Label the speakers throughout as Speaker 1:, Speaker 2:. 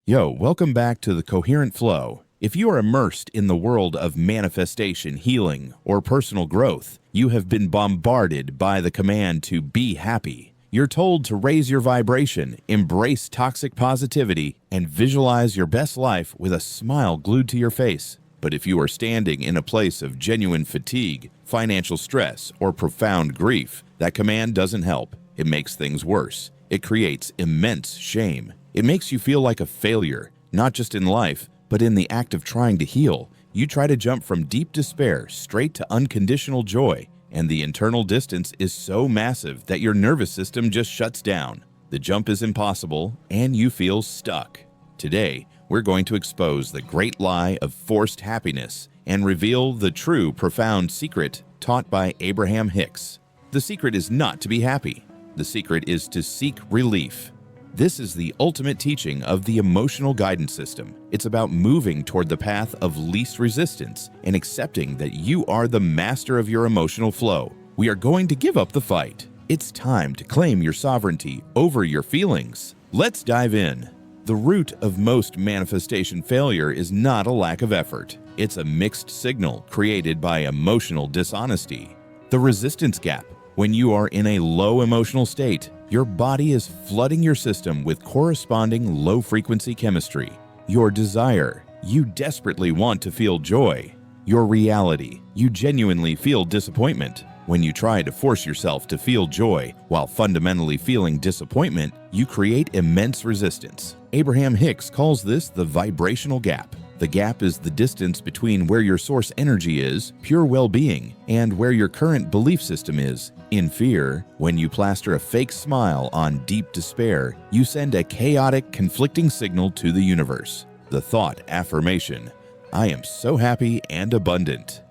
Speaker 1: Yo, welcome back to the Coherent Flow. If you are immersed in the world of manifestation, healing, or personal growth, you have been bombarded by the command to be happy. You're told to raise your vibration, embrace toxic positivity, and visualize your best life with a smile glued to your face. But if you are standing in a place of genuine fatigue, financial stress, or profound grief, that command doesn't help. It makes things worse. It creates immense shame. It makes you feel like a failure, not just in life, but in the act of trying to heal. You try to jump from deep despair straight to unconditional joy, and the internal distance is so massive that your nervous system just shuts down. The jump is impossible, and you feel stuck. Today, we're going to expose the great lie of forced happiness and reveal the true profound secret taught by Abraham Hicks. The secret is not to be happy. The secret is to seek relief. This is the ultimate teaching of the emotional guidance system. It's about moving toward the path of least resistance and accepting that you are the master of your emotional flow. We are going to give up the fight. It's time to claim your sovereignty over your feelings. Let's dive in. The root of most manifestation failure is not a lack of effort. It's a mixed signal created by emotional dishonesty. The resistance gap. When you are in a low emotional state, your body is flooding your system with corresponding low-frequency chemistry. Your desire. You desperately want to feel joy. Your reality. You genuinely feel disappointment. When you try to force yourself to feel joy while fundamentally feeling disappointment, you create immense resistance. Abraham Hicks calls this the vibrational gap. The gap is the distance between where your source energy is, pure well-being, and where your current belief system is, in fear. When you plaster a fake smile on deep despair, you send a chaotic, conflicting signal to the universe. The thought affirmation, I am so happy and abundant.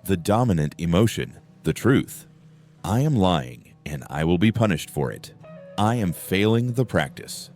Speaker 1: The dominant emotion, the truth, I am lying and I will be punished for it. I am failing the practice.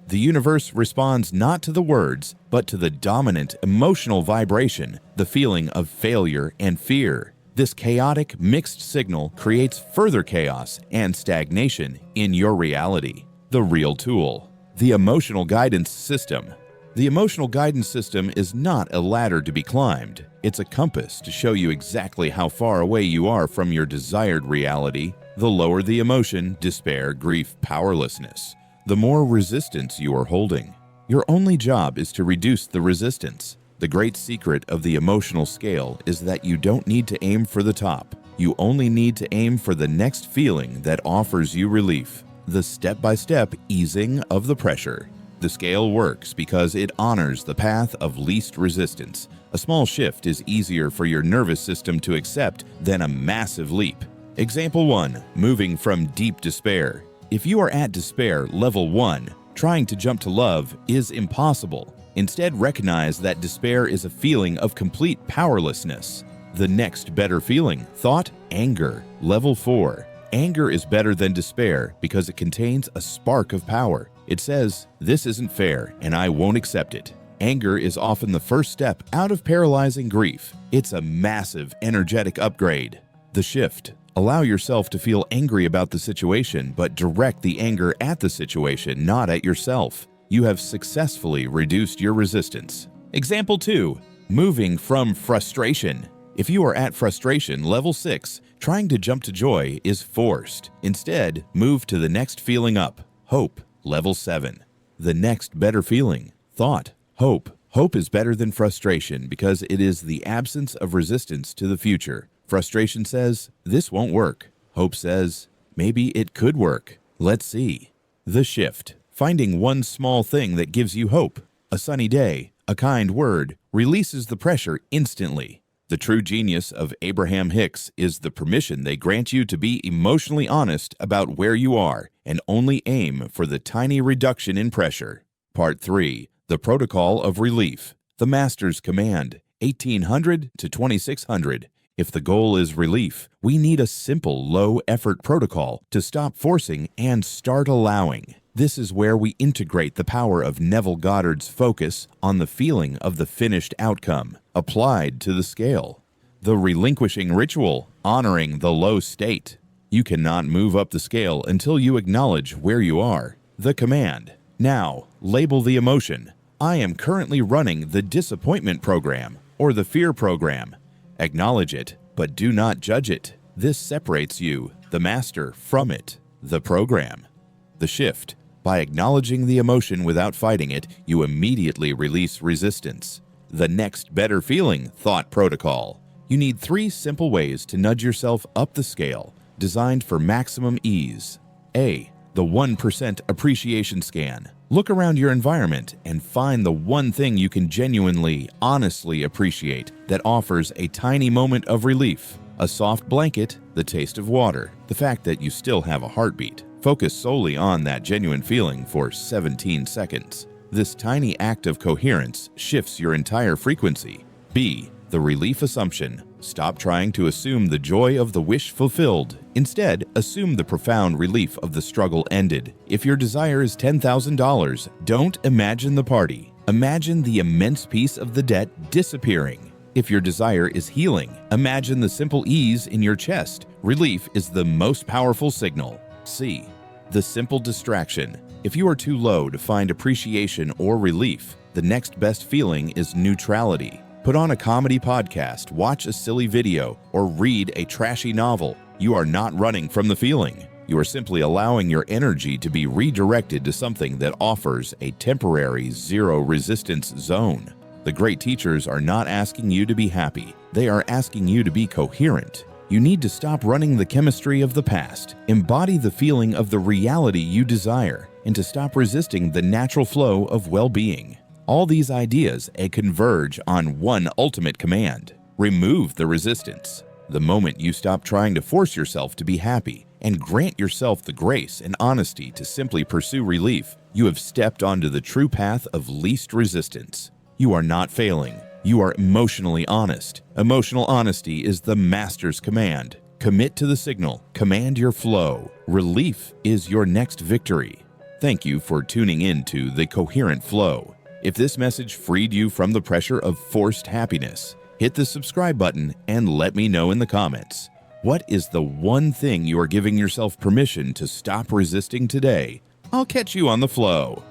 Speaker 1: The universe responds not to the words, but to the dominant emotional vibration, the feeling of failure and fear. This chaotic, mixed signal creates further chaos and stagnation in your reality. The real tool, the emotional guidance system. The emotional guidance system is not a ladder to be climbed. It's a compass to show you exactly how far away you are from your desired reality. The lower the emotion, despair, grief, powerlessness, the more resistance you are holding. Your only job is to reduce the resistance. The great secret of the emotional scale is that you don't need to aim for the top. You only need to aim for the next feeling that offers you relief. The step-by-step easing of the pressure. The scale works because it honors the path of least resistance. A small shift is easier for your nervous system to accept than a massive leap. Example 1. Moving from deep despair. If you are at despair level 1, trying to jump to love is impossible. Instead, recognize that despair is a feeling of complete powerlessness. The next better feeling, thought, anger, level 4. Anger is better than despair because it contains a spark of power. It says, this isn't fair and I won't accept it. Anger is often the first step out of paralyzing grief. It's a massive energetic upgrade. The shift. Allow yourself to feel angry about the situation, but direct the anger at the situation, not at yourself. You have successfully reduced your resistance. Example 2. Moving from frustration. If you are at frustration level 6, trying to jump to joy is forced. Instead, move to the next feeling up, hope, level 7. The next better feeling, thought, hope. Hope is better than frustration because it is the absence of resistance to the future. Frustration says, this won't work. Hope says, maybe it could work. Let's see. The shift. Finding one small thing that gives you hope. A sunny day, a kind word, releases the pressure instantly. The true genius of Abraham Hicks is the permission they grant you to be emotionally honest about where you are and only aim for the tiny reduction in pressure. Part 3. The Protocol of Relief. The Master's Command, 1800 to 2600. If the goal is relief, we need a simple, low-effort protocol to stop forcing and start allowing. This is where we integrate the power of Neville Goddard's focus on the feeling of the finished outcome, applied to the scale. The relinquishing ritual, honoring the low state. You cannot move up the scale until you acknowledge where you are. The command. Now, label the emotion. I am currently running the disappointment program or the fear program. Acknowledge it, but do not judge it. This separates you, the master, from it, the program. The shift. By acknowledging the emotion without fighting it, you immediately release resistance. The next better feeling thought protocol. You need 3 simple ways to nudge yourself up the scale, designed for maximum ease. A. The 1% appreciation scan. Look around your environment and find the one thing you can genuinely, honestly appreciate that offers a tiny moment of relief. A soft blanket, the taste of water, the fact that you still have a heartbeat. Focus solely on that genuine feeling for 17 seconds. This tiny act of coherence shifts your entire frequency. B. The relief assumption. Stop trying to assume the joy of the wish fulfilled. Instead, assume the profound relief of the struggle ended. If your desire is $10,000, don't imagine the party. Imagine the immense piece of the debt disappearing. If your desire is healing, imagine the simple ease in your chest. Relief is the most powerful signal. C. The simple distraction. If you are too low to find appreciation or relief, the next best feeling is neutrality. Put on a comedy podcast, watch a silly video, or read a trashy novel. You are not running from the feeling. You are simply allowing your energy to be redirected to something that offers a temporary zero resistance zone. The great teachers are not asking you to be happy. They are asking you to be coherent. You need to stop running the chemistry of the past, embody the feeling of the reality you desire, and to stop resisting the natural flow of well-being. All these ideas converge on one ultimate command: remove the resistance. The moment you stop trying to force yourself to be happy and grant yourself the grace and honesty to simply pursue relief, you have stepped onto the true path of least resistance. You are not failing. You are emotionally honest. Emotional honesty is the master's command. Commit to the signal. Command your flow. Relief is your next victory. Thank you for tuning in to The Coherent Flow. If this message freed you from the pressure of forced happiness, hit the subscribe button and let me know in the comments. What is the one thing you are giving yourself permission to stop resisting today? I'll catch you on the flow.